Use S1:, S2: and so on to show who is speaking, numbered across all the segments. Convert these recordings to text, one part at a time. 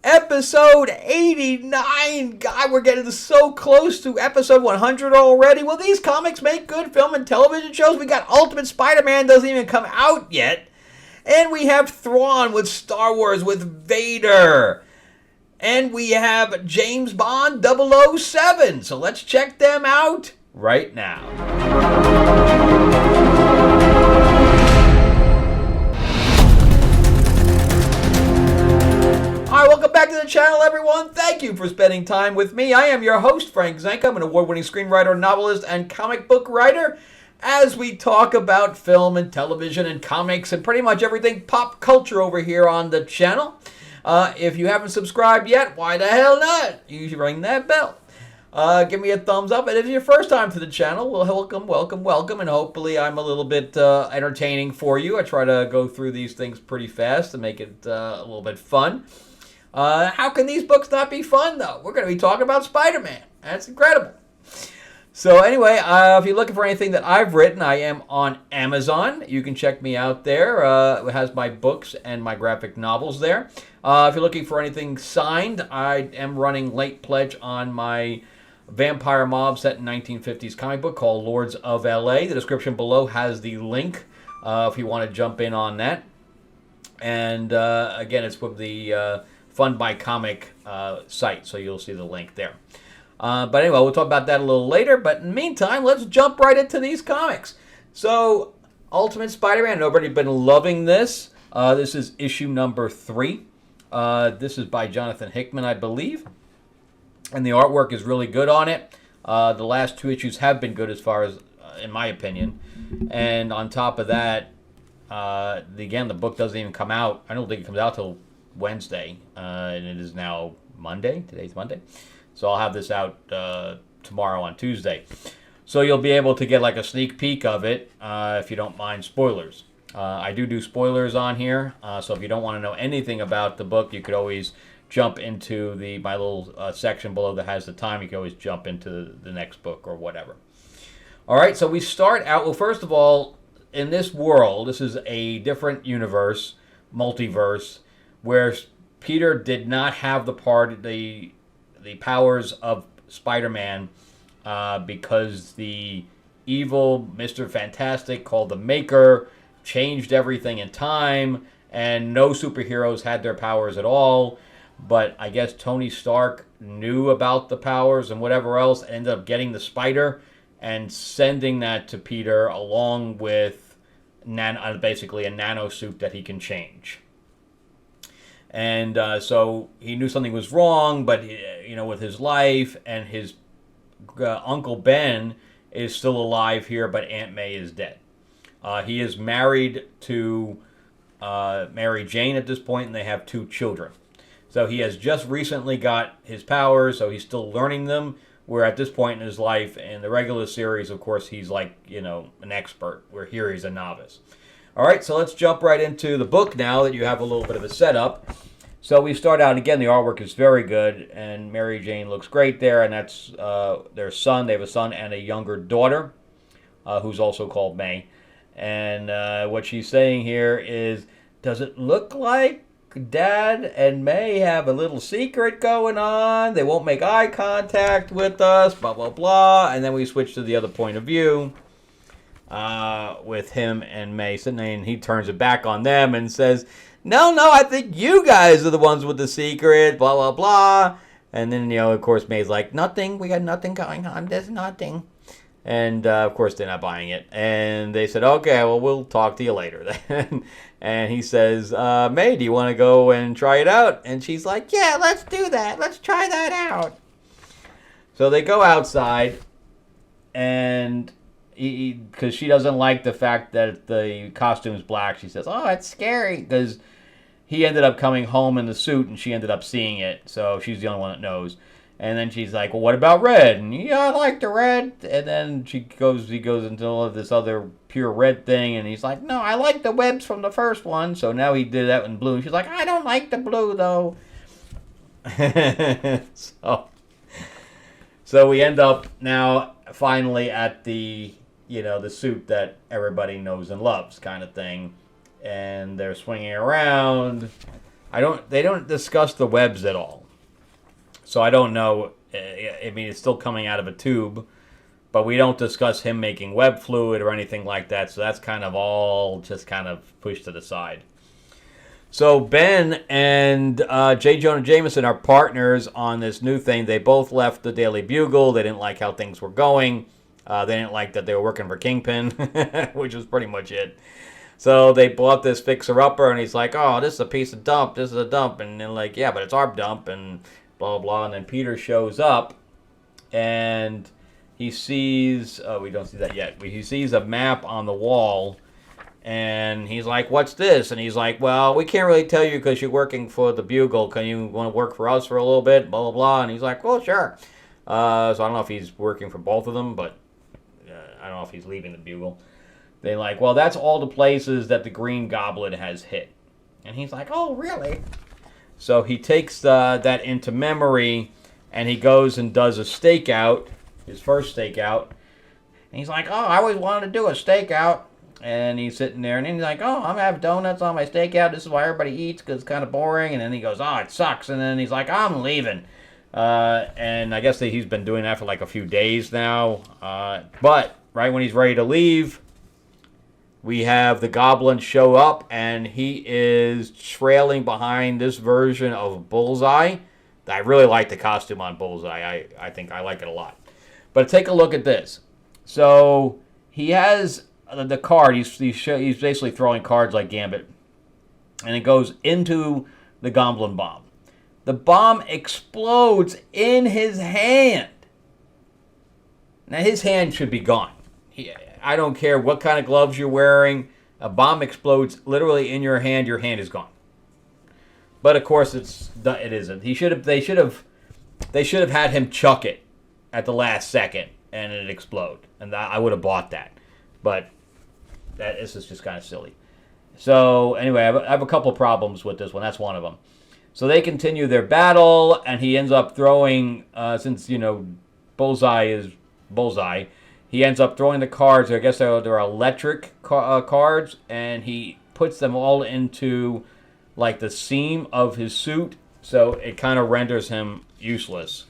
S1: Episode 89. God, we're getting so close to episode 100 already. Will these comics make good film and television shows? We got Ultimate Spider-Man doesn't even come out yet. And we have Thrawn with Star Wars with Vader. And we have James Bond 007. So let's check them out right now. Alright, welcome back to the channel, everyone. Thank you for spending time with me. I am your host, Frank Zanca. I'm an award-winning screenwriter, novelist, and comic book writer. As we talk about film and television and comics and pretty much everything pop culture over here on the channel. If you haven't subscribed yet, why the hell not? You should ring that bell. Give me a thumbs up. And if it's your first time to the channel, well, welcome. And hopefully I'm a little bit entertaining for you. I try to go through these things pretty fast to make it a little bit fun. How can these books not be fun, though? We're going to be talking about Spider-Man. That's incredible. So anyway, if you're looking for anything that I've written, I am on Amazon. You can check me out there. It has my books and my graphic novels there. If you're looking for anything signed, I am running late pledge on my vampire mob set in 1950s comic book called Lords of LA. The description below has the link if you want to jump in on that. And again, it's with the Fund by Comic site, so you'll see the link there. But anyway, we'll talk about that a little later. But in the meantime, let's jump right into these comics. So, Ultimate Spider-Man, nobody's been loving this. This is issue number 3. This is by Jonathan Hickman, I believe. And the artwork is really good on it. The last 2 issues have been good as far as, in my opinion. And on top of that, again, the book doesn't even come out. I don't think it comes out till Wednesday. And it is now Monday. Today's Monday. So I'll have this out tomorrow on Tuesday. So you'll be able to get like a sneak peek of it if you don't mind spoilers. I do spoilers on here. So if you don't want to know anything about the book, you could always jump into my little section below that has the time. You can always jump into the next book or whatever. All right, so we start out, well, first of all, in this world, this is a different universe, multiverse, where Peter did not have the powers of Spider-Man because the evil Mr. Fantastic, called the Maker, changed everything in time, and no superheroes had their powers at all. But I guess Tony Stark knew about the powers and whatever else, and ended up getting the spider and sending that to Peter along with basically a nano suit that he can change. And so he knew something was wrong, but with his life, and his Uncle Ben is still alive here, but Aunt May is dead. He is married to Mary Jane at this point, and they have 2 children. So he has just recently got his powers, so he's still learning them, where at this point in his life, in the regular series, of course, he's like, an expert, where here he's a novice. All right, so let's jump right into the book now that you have a little bit of a setup. So we start out, again, the artwork is very good, and Mary Jane looks great there, and that's their son. They have a son and a younger daughter, who's also called May. And what she's saying here is, does it look like Dad and May have a little secret going on? They won't make eye contact with us, blah, blah, blah. And then we switch to the other point of view. With him and May sitting there, and he turns it back on them and says, no, I think you guys are the ones with the secret, blah, blah, blah. And then, of course, May's like, nothing, we got nothing going on, there's nothing. And, of course, they're not buying it. And they said, okay, well, we'll talk to you later then. And he says, May, do you want to go and try it out? And she's like, yeah, let's do that, let's try that out. So they go outside, and because she doesn't like the fact that the costume's black. She says, oh, it's scary, because he ended up coming home in the suit, and she ended up seeing it, so she's the only one that knows. And then she's like, well, what about red? And yeah, I like the red. And then he goes into all of this other pure red thing, and he's like, no, I like the webs from the first one. So now he did that in blue, and she's like, I don't like the blue, though. So we end up now finally at the suit that everybody knows and loves kind of thing. And they're swinging around, They don't discuss the webs at all. So I don't know. I mean, it's still coming out of a tube, but we don't discuss him making web fluid or anything like that. So that's kind of all just kind of pushed to the side. So Ben and J. Jonah Jameson are partners on this new thing. They both left the Daily Bugle. They didn't like how things were going. They didn't like that they were working for Kingpin, which was pretty much it. So they bought this fixer-upper, and he's like, oh, this is a piece of dump. This is a dump. And they're like, yeah, but it's our dump, and blah, blah. And then Peter shows up, and he sees, we don't see that yet. He sees a map on the wall, and he's like, what's this? And he's like, well, we can't really tell you because you're working for the Bugle. Can you want to work for us for a little bit? Blah, blah, blah. And he's like, well, sure. So I don't know if he's working for both of them, but I don't know if he's leaving the Bugle. They're like, well, that's all the places that the Green Goblin has hit. And he's like, oh, really? So he takes that into memory, and he goes and does a stakeout, his first stakeout. And he's like, oh, I always wanted to do a stakeout. And he's sitting there, and then he's like, oh, I'm going to have donuts on my stakeout. This is why everybody eats, because it's kind of boring. And then he goes, oh, it sucks. And then he's like, I'm leaving. And I guess that he's been doing that for like a few days now. But right when he's ready to leave, we have the Goblin show up, and he is trailing behind this version of Bullseye. I really like the costume on Bullseye. I think I like it a lot. But take a look at this. So he has the card. He's basically throwing cards like Gambit, and it goes into the Goblin bomb. The bomb explodes in his hand. Now his hand should be gone. I don't care what kind of gloves you're wearing. A bomb explodes literally in your hand. Your hand is gone. But of course, it isn't. They should have had him chuck it at the last second and it explode, and I would have bought that. But this is just kind of silly. So anyway, I have a couple problems with this one. That's one of them. So they continue their battle, and he ends up throwing, since Bullseye is Bullseye. He ends up throwing the cards. I guess they're electric cards, and he puts them all into like the seam of his suit, so it kind of renders him useless.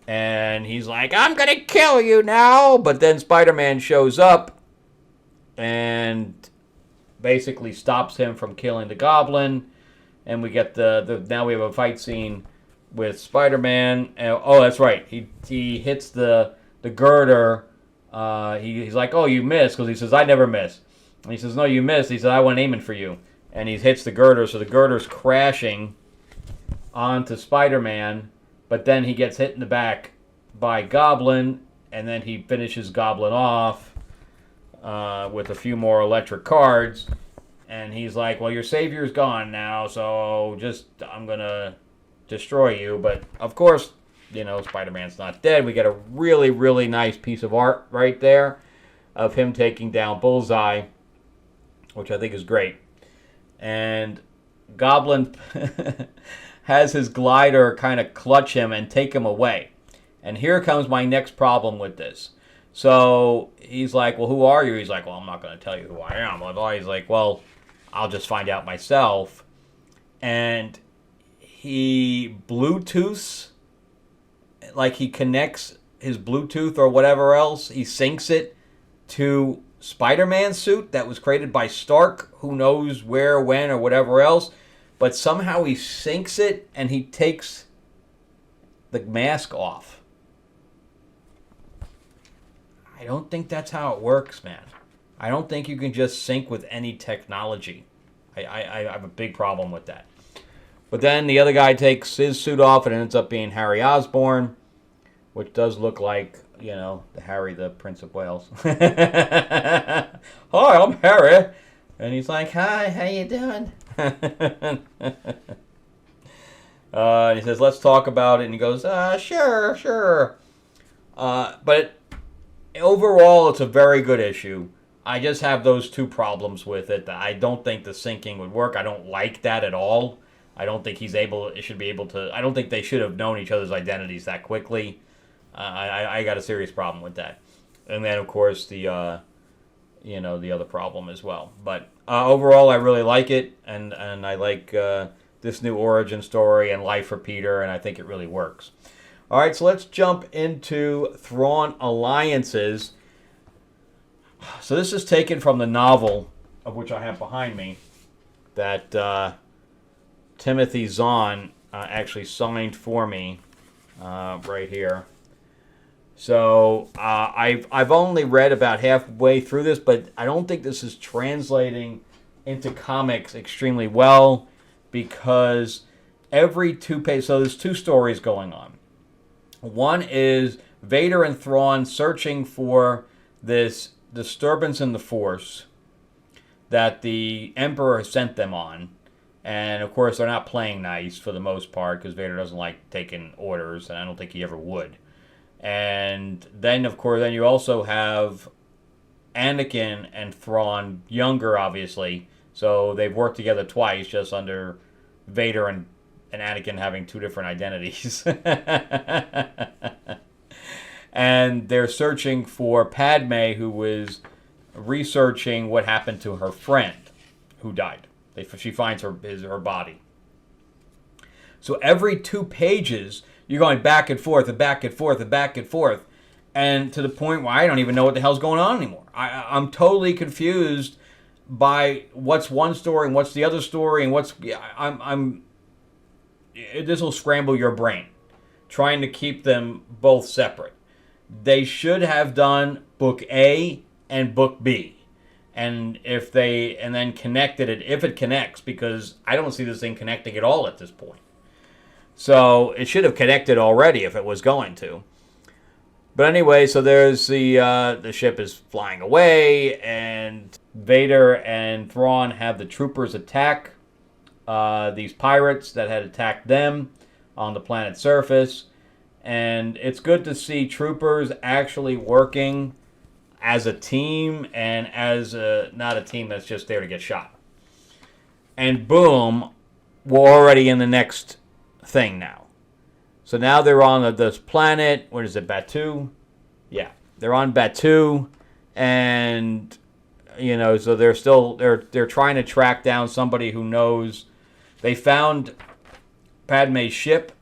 S1: And he's like, I'm going to kill you now! But then Spider-Man shows up and basically stops him from killing the Goblin. And we get now we have a fight scene with Spider-Man. Oh, that's right. He hits the girder. He's like, oh, you missed, because he says, I never miss. And he says, no, you missed. He said, I went aiming for you. And he hits the girder, so the girder's crashing onto Spider-Man, but then he gets hit in the back by Goblin, and then he finishes Goblin off with a few more electric cards, and he's like, well, your savior's gone now, so I'm going to destroy you. But, of course, Spider-Man's not dead. We get a really, really nice piece of art right there of him taking down Bullseye, which I think is great. And Goblin has his glider kind of clutch him and take him away. And here comes my next problem with this. So he's like, well, who are you? He's like, well, I'm not going to tell you who I am. He's like, well, I'll just find out myself. And he Bluetooths, like he connects his Bluetooth or whatever else, he syncs it to Spider-Man's suit that was created by Stark, who knows where, when, or whatever else. But somehow he syncs it and he takes the mask off. I don't think that's how it works, man. I don't think you can just sync with any technology. I have a big problem with that. But then the other guy takes his suit off and it ends up being Harry Osborn, which does look like, the Harry, the Prince of Wales. Hi, I'm Harry. And he's like, hi, how you doing? And he says, let's talk about it. And he goes, sure. But overall, it's a very good issue. I just have those two problems with it. I don't think the syncing would work. I don't like that at all. I don't think should be able to. I don't think they should have known each other's identities that quickly. I got a serious problem with that. And then, of course, the other problem as well. But overall, I really like it, and I like this new origin story and life for Peter, and I think it really works. All right, so let's jump into Thrawn Alliances. So this is taken from the novel, of which I have behind me, that Timothy Zahn actually signed for me right here. So I've only read about halfway through this, but I don't think this is translating into comics extremely well, because every 2 pages, so there's 2 stories going on. One is Vader and Thrawn searching for this disturbance in the Force that the Emperor sent them on. And, of course, they're not playing nice for the most part, because Vader doesn't like taking orders, and I don't think he ever would. And then, of course, then you also have Anakin and Thrawn, younger, obviously. So they've worked together twice, just under Vader and Anakin having 2 different identities. And they're searching for Padme, who was researching what happened to her friend who died. She finds her body. So every 2 pages, you're going back and forth and back and forth and back and forth, and to the point where I don't even know what the hell's going on anymore. I'm totally confused by what's one story and what's the other story, and this will scramble your brain, trying to keep them both separate. They should have done book A and book B, and then connected it if it connects, because I don't see this thing connecting at all at this point. So it should have connected already if it was going to. But anyway, so there's the ship is flying away, and Vader and Thrawn have the troopers attack these pirates that had attacked them on the planet's surface. And it's good to see troopers actually working as a team, and as not a team that's just there to get shot. And boom, we're already in the next thing now. So now they're on this planet. What is it, Batu? Yeah, they're on Batu, and so they're trying to track down somebody who knows. They found Padme's ship,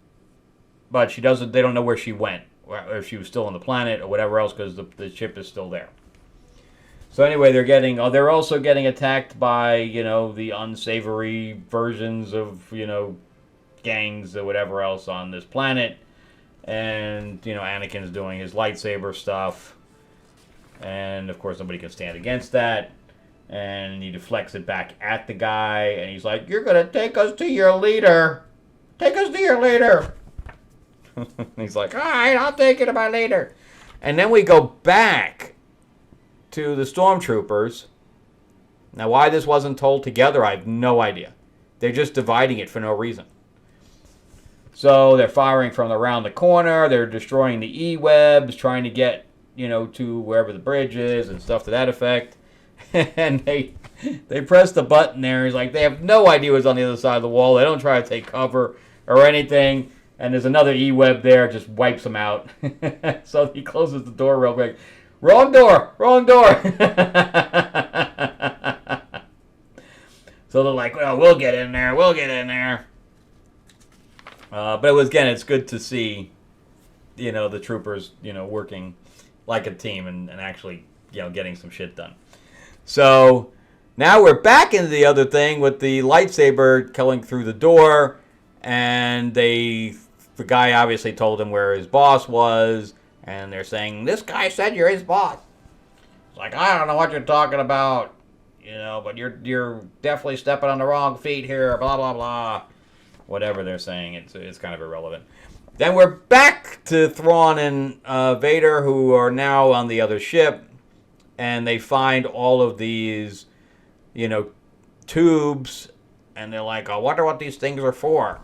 S1: but they don't know where she went, or if she was still on the planet or whatever else, because the ship is still there. So anyway, they're also getting attacked by the unsavory versions of gangs or whatever else on this planet, and Anakin's doing his lightsaber stuff, and of course nobody can stand against that, and he deflects it back at the guy, and he's like, "You're gonna take us to your leader. Take us to your leader." He's like, "All right, I'll take it to my leader." And then we go back to the stormtroopers. Now, why this wasn't told together, I have no idea. They're just dividing it for no reason. So they're firing from around the corner. They're destroying the E-webs, trying to get, to wherever the bridge is and stuff to that effect. And they press the button there. He's like, they have no idea what's on the other side of the wall. They don't try to take cover or anything. And there's another E-web there, just wipes them out. So he closes the door real quick. Wrong door! Wrong door! So they're like, well, we'll get in there. We'll get in there. But it's good to see, the troopers, working like a team and actually, getting some shit done. So now we're back into the other thing with the lightsaber killing through the door, and the guy obviously told him where his boss was, and they're saying, "This guy said you're his boss." It's like, I don't know what you're talking about, but you're definitely stepping on the wrong feet here, blah, blah, blah. Whatever they're saying, it's kind of irrelevant. Then we're back to Thrawn and Vader, who are now on the other ship, and they find all of these, tubes, and they're like, I wonder what these things are for.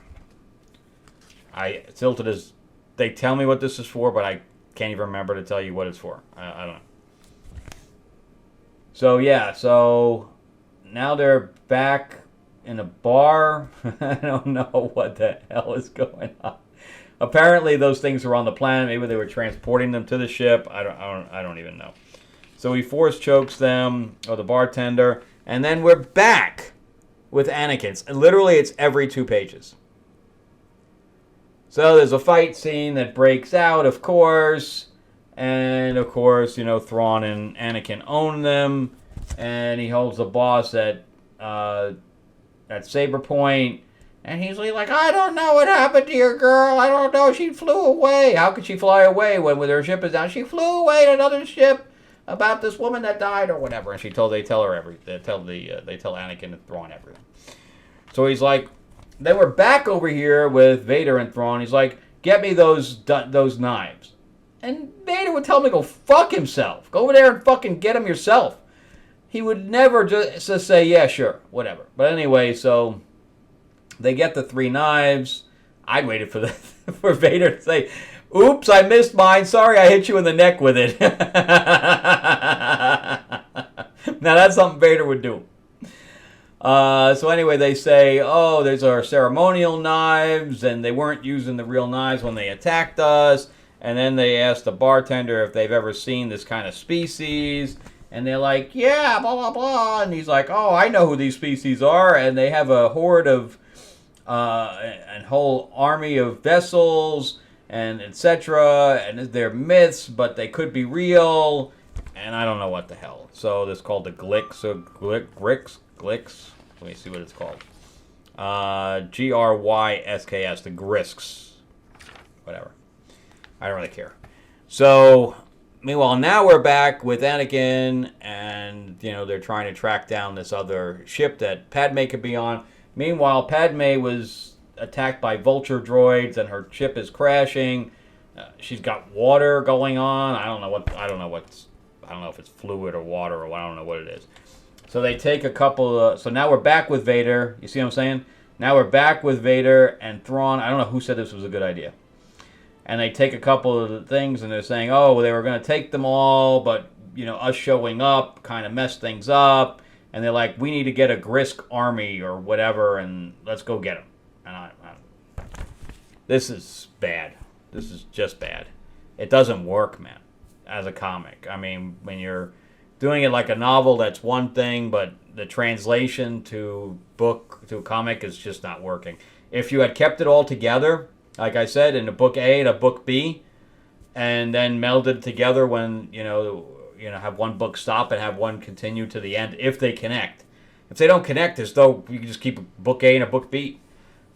S1: They tell me what this is for, but I can't even remember to tell you what it's for. I don't know. So now they're back in a bar. I don't know what the hell is going on. Apparently those things are on the planet. Maybe they were transporting them to the ship. I don't even know. So he force chokes them, or the bartender, and then we're back with Anakin. And literally, it's every 2 pages. So there's a fight scene that breaks out, of course. And, of course, you know, Thrawn and Anakin own them. And he holds the boss at Saber Point. And he's like, I don't know what happened to your girl. I don't know. She flew away. How could she fly away when her ship is down? She flew away to another ship about this woman that died or whatever. And they tell her everything. They tell Anakin and Thrawn everything. So he's like, then we're back over here with Vader and Thrawn. He's like, get me those knives. And Vader would tell him to go fuck himself. Go over there and fucking get them yourself. He would never just say, yeah, sure, whatever. But anyway, so they get the 3 knives. I waited for Vader to say, oops, I missed mine. Sorry, I hit you in the neck with it. Now, that's something Vader would do. So anyway, they say, oh, there's our ceremonial knives, and they weren't using the real knives when they attacked us. And then they ask the bartender if they've ever seen this kind of species. And they're like, yeah, blah, blah, blah. And he's like, oh, I know who these species are. And they have a horde of, a whole army of vessels, and etc. And they're myths, but they could be real. And I don't know what the hell. So this is called the Glicks, or Gricks. Let me see what it's called. Grysks, the Grisks. Whatever. I don't really care. So, meanwhile, now we're back with Anakin, and, you know, they're trying to track down this other ship that Padme could be on. Meanwhile, Padme was attacked by vulture droids, and her ship is crashing. She's got water going on. I don't know if it's fluid or water, or I don't know what it is. So they take a couple. So now we're back with Vader. You see what I'm saying? Now we're back with Vader and Thrawn. I don't know who said this was a good idea. And they take a couple of the things, and they're saying, oh, they were going to take them all, but, you know, us showing up kind of messed things up. And they're like, we need to get a Grisk army or whatever, and let's go get them. And this is bad. This is just bad. It doesn't work, man, as a comic. I mean, when you're doing it like a novel, that's one thing, but the translation to a comic is just not working. If you had kept it all together, like I said, in a book A and a book B, and then melded it together when, you know, have one book stop and have one continue to the end, if they connect. If they don't connect, as though you can just keep a book A and a book B.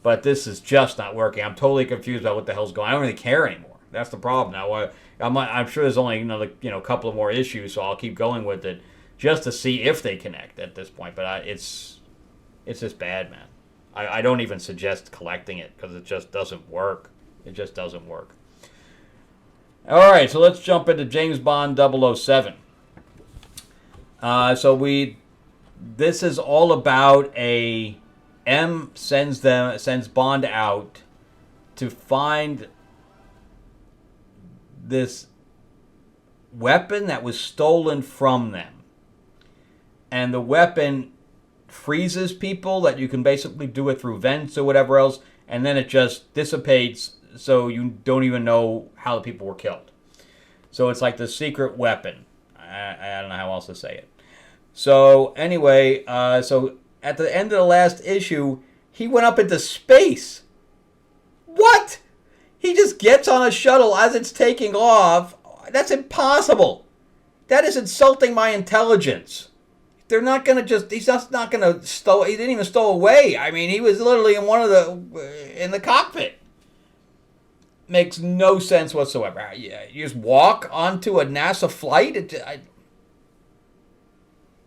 S1: But this is just not working. I'm totally confused about what the hell's going on. I don't really care anymore. That's the problem. Now, I'm sure there's only another, a couple of more issues, so I'll keep going with it just to see if they connect at this point. But it's just bad, man. I don't even suggest collecting it because it just doesn't work. It just doesn't work. All right, so let's jump into James Bond 007. This is all about M sends Bond out to find this weapon that was stolen from them. And the weapon freezes people, that you can basically do it through vents or whatever else, and then it just dissipates, so you don't even know how the people were killed. So it's like the secret weapon. I don't know how else to say it. So anyway, so at the end of the last issue, he went up into space. What? He just gets on a shuttle as it's taking off. That's impossible. That is insulting my intelligence. They're not going to he's just not going to he didn't even stow away. I mean, he was literally in in the cockpit. Makes no sense whatsoever. You just walk onto a NASA flight.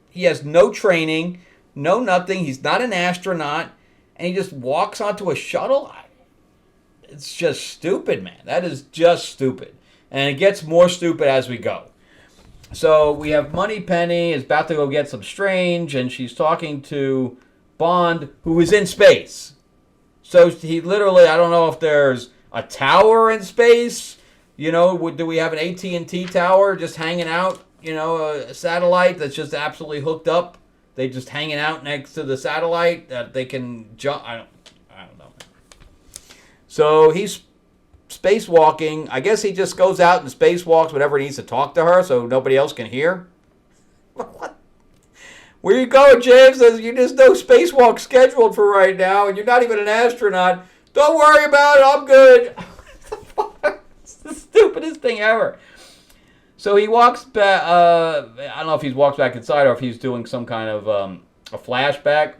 S1: He has no training, no nothing. He's not an astronaut, and he just walks onto a shuttle. It's just stupid, man. That is just stupid. And it gets more stupid as we go. So we have Moneypenny is about to go get some Strange, and she's talking to Bond, who is in space. So he literally, I don't know if there's a tower in space. Do we have an AT&T tower just hanging out? A satellite that's just absolutely hooked up. They just hanging out next to the satellite that they can jump. I don't know. So he's spacewalking. I guess he just goes out and spacewalks whenever he needs to talk to her, so nobody else can hear. What? Where you going, James? There's no spacewalk scheduled for right now, and you're not even an astronaut. Don't worry about it. I'm good. It's the stupidest thing ever. So he walks back. I don't know if he walks back inside or if he's doing some kind of a flashback.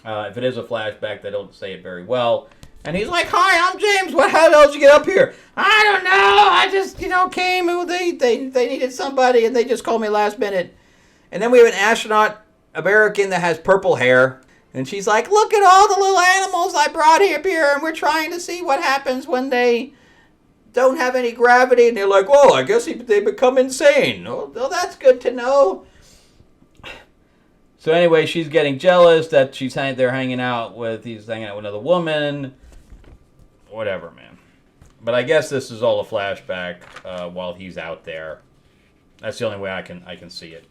S1: If it is a flashback, they don't say it very well. And he's like, "Hi, I'm James. How the hell did you get up here?" "I don't know. I just, came. They needed somebody, and they just called me last minute." And then we have an astronaut American that has purple hair. And she's like, "Look at all the little animals I brought here, and we're trying to see what happens when they don't have any gravity." And they're like, "Well, I guess they become insane." "Oh, well, that's good to know." So anyway, she's getting jealous that he's hanging out with another woman. Whatever, man. But I guess this is all a flashback while he's out there. That's the only way I can see it.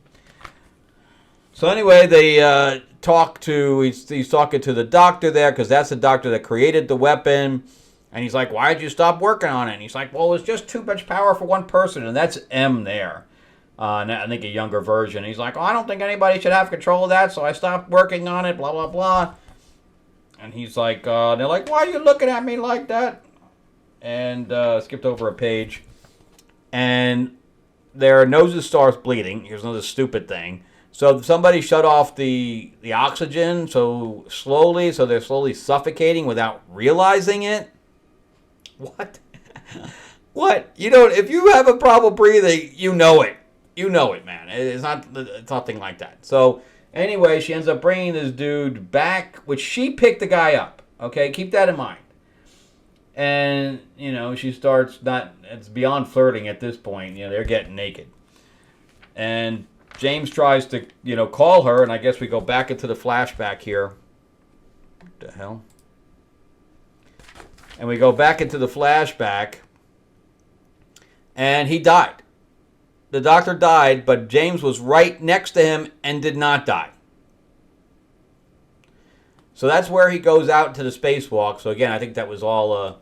S1: So anyway, they he's talking to the doctor there, because that's the doctor that created the weapon. And he's like, "Why did you stop working on it?" And he's like, "Well, it's just too much power for one person." And that's M there. I think a younger version. He's like, "Oh, I don't think anybody should have control of that, so I stopped working on it, blah, blah, blah." And he's like, they're like, "Why are you looking at me like that?" And skipped over a page. And their noses starts bleeding. Here's another stupid thing. So somebody shut off the oxygen so they're slowly suffocating without realizing it. What? What? If you have a problem breathing, you know it. You know it, man. It's nothing like that. So anyway, she ends up bringing this dude back, which she picked the guy up. Okay, keep that in mind. And, she starts it's beyond flirting at this point. They're getting naked. And James tries to, call her, and I guess we go back into the flashback here. What the hell? And we go back into the flashback, and he died. The doctor died, but James was right next to him and did not die. So that's where he goes out to the spacewalk. So again, I think that was all a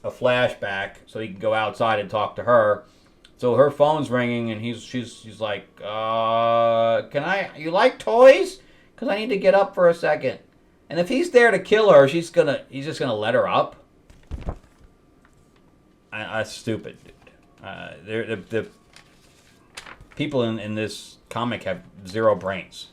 S1: flashback, so he can go outside and talk to her. So her phone's ringing, and she's like, you like toys? Because I need to get up for a second. And if he's there to kill her, he's just gonna let her up. That's stupid, dude. The people in this comic have zero brains.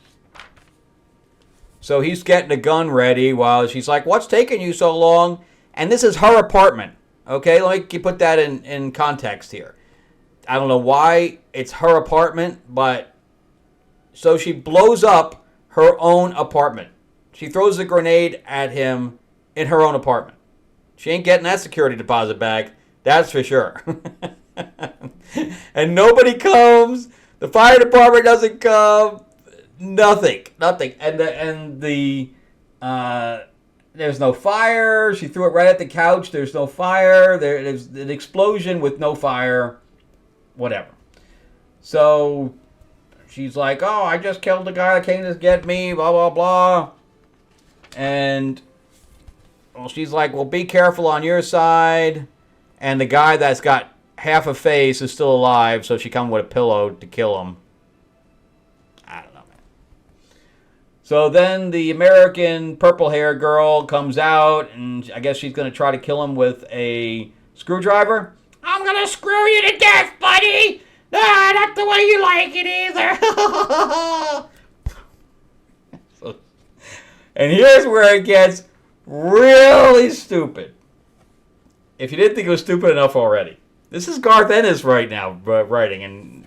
S1: So he's getting a gun ready while she's like, "What's taking you so long?" And this is her apartment. Okay, let me put that in context here. I don't know why it's her apartment, but so she blows up her own apartment. She throws a grenade at him in her own apartment. She ain't getting that security deposit back, that's for sure. And nobody comes. The fire department doesn't come. Nothing. And there's no fire. She threw it right at the couch. There's no fire. There's an explosion with no fire. Whatever. So she's like, "Oh, I just killed the guy that came to get me, blah, blah, blah." And she's like, "Well, be careful on your side." And the guy that's got half a face is still alive, so she comes with a pillow to kill him. I don't know, man. So then the American purple-haired girl comes out, and I guess she's going to try to kill him with a screwdriver. "I'm going to screw you to death, buddy! Not the way you like it either." And here's where it gets really stupid. If you didn't think it was stupid enough already. This is Garth Ennis right now writing. And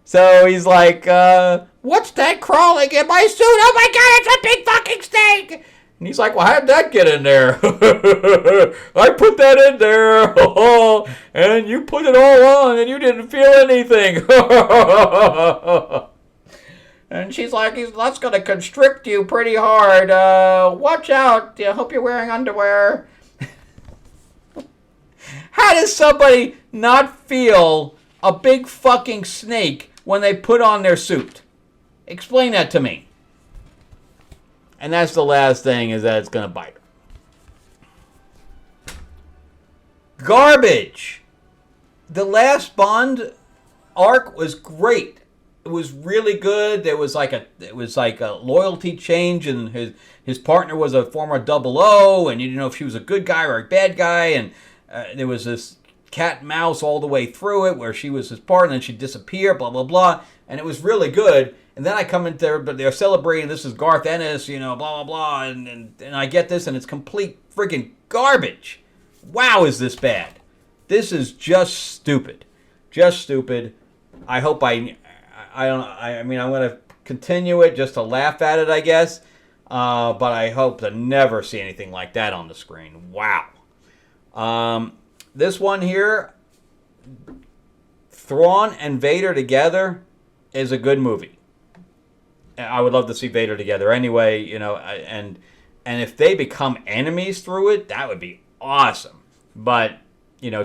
S1: so he's like, "What's that crawling in my suit? Oh my God, it's a big fucking snake!" And he's like, "Well, how'd that get in there?" "I put that in there, and you put it all on, and you didn't feel anything." And she's like, "That's going to constrict you pretty hard. Watch out. I hope you're wearing underwear." How does somebody not feel a big fucking snake when they put on their suit? Explain that to me. And that's the last thing, is that it's going to bite her. Garbage. The last Bond arc was great. It was really good. It was like a loyalty change, and his partner was a former double O, and you didn't know if she was a good guy or a bad guy, and there was this cat and mouse all the way through it, where she was his partner, and then she'd disappear, blah blah blah, and it was really good. And then I come in there, but they're celebrating. This is Garth Ennis, blah blah blah, and I get this, and it's complete freaking garbage. Wow, is this bad? This is just stupid, just stupid. I hope I mean, I'm going to continue it just to laugh at it, I guess. But I hope to never see anything like that on the screen. Wow. This one here, Thrawn and Vader together, is a good movie. I would love to see Vader together anyway, and if they become enemies through it, that would be awesome. But,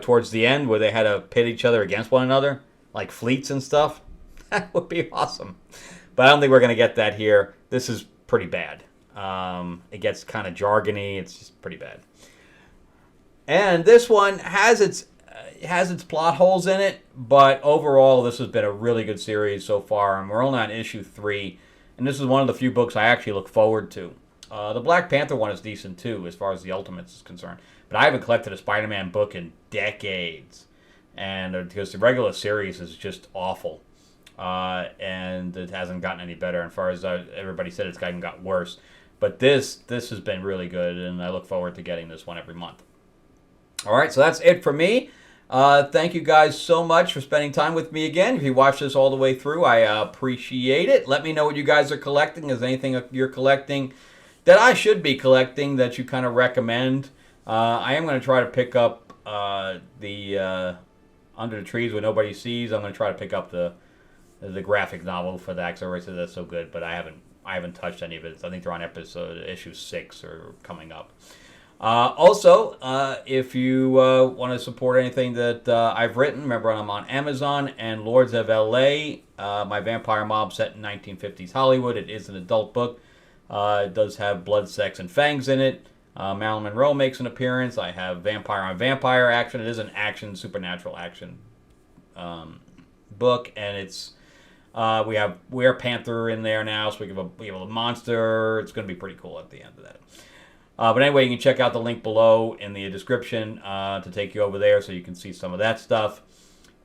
S1: towards the end where they had to pit each other against one another, like fleets and stuff, that would be awesome. But I don't think we're going to get that here. This is pretty bad. It gets kind of jargony. It's just pretty bad. And this one has its plot holes in it, but overall, this has been a really good series so far. And we're only on issue 3, and this is one of the few books I actually look forward to. The Black Panther one is decent too, as far as the Ultimates is concerned. But I haven't collected a Spider-Man book in decades, and because the regular series is just awful. And it hasn't gotten any better. As far as everybody said, it's gotten worse. But this has been really good, and I look forward to getting this one every month. All right, so that's it for me. Thank you guys so much for spending time with me again. If you watched this all the way through, I appreciate it. Let me know what you guys are collecting. Is there anything you're collecting that I should be collecting that you kind of recommend? I am going to try to pick up the Under the Trees Where Nobody Sees. I'm going to try to pick up the graphic novel for that, because I already said that's so good, but I haven't touched any of it. I think they're on issue 6 or coming up. Also, if you want to support anything that I've written, remember I'm on Amazon and Lords of L.A., my vampire mob set in 1950s Hollywood. It is an adult book. It does have blood, sex, and fangs in it. Marilyn Monroe makes an appearance. I have vampire on vampire action. It is an action, supernatural action book, and it's we have Panther in there now, so we have a monster. It's going to be pretty cool at the end of that. But anyway, you can check out the link below in the description to take you over there, so you can see some of that stuff.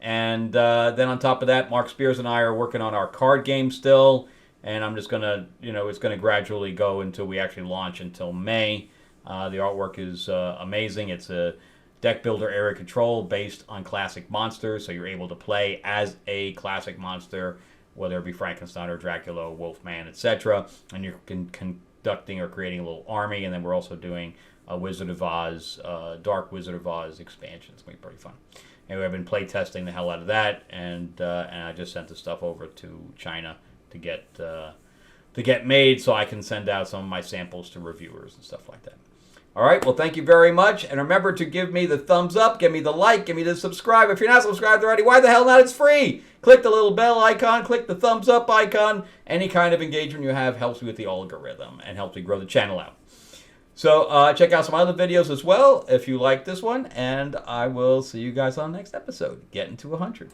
S1: And then on top of that, Mark Spears and I are working on our card game still, and I'm just gonna, it's gonna gradually go until we actually launch until May. The artwork is amazing. It's a deck builder area control based on classic monsters, so you're able to play as a classic monster, whether it be Frankenstein or Dracula, Wolfman, etc. And you're conducting or creating a little army, and then we're also doing a Wizard of Oz, Dark Wizard of Oz expansion. It's going to be pretty fun. Anyway, I've been play testing the hell out of that, and I just sent the stuff over to China to get made, so I can send out some of my samples to reviewers and stuff like that. All right, well, thank you very much. And remember to give me the thumbs up, give me the like, give me the subscribe. If you're not subscribed already, why the hell not? It's free. Click the little bell icon, click the thumbs up icon. Any kind of engagement you have helps me with the algorithm and helps me grow the channel out. So check out some other videos as well if you like this one. And I will see you guys on the next episode. Getting to 100.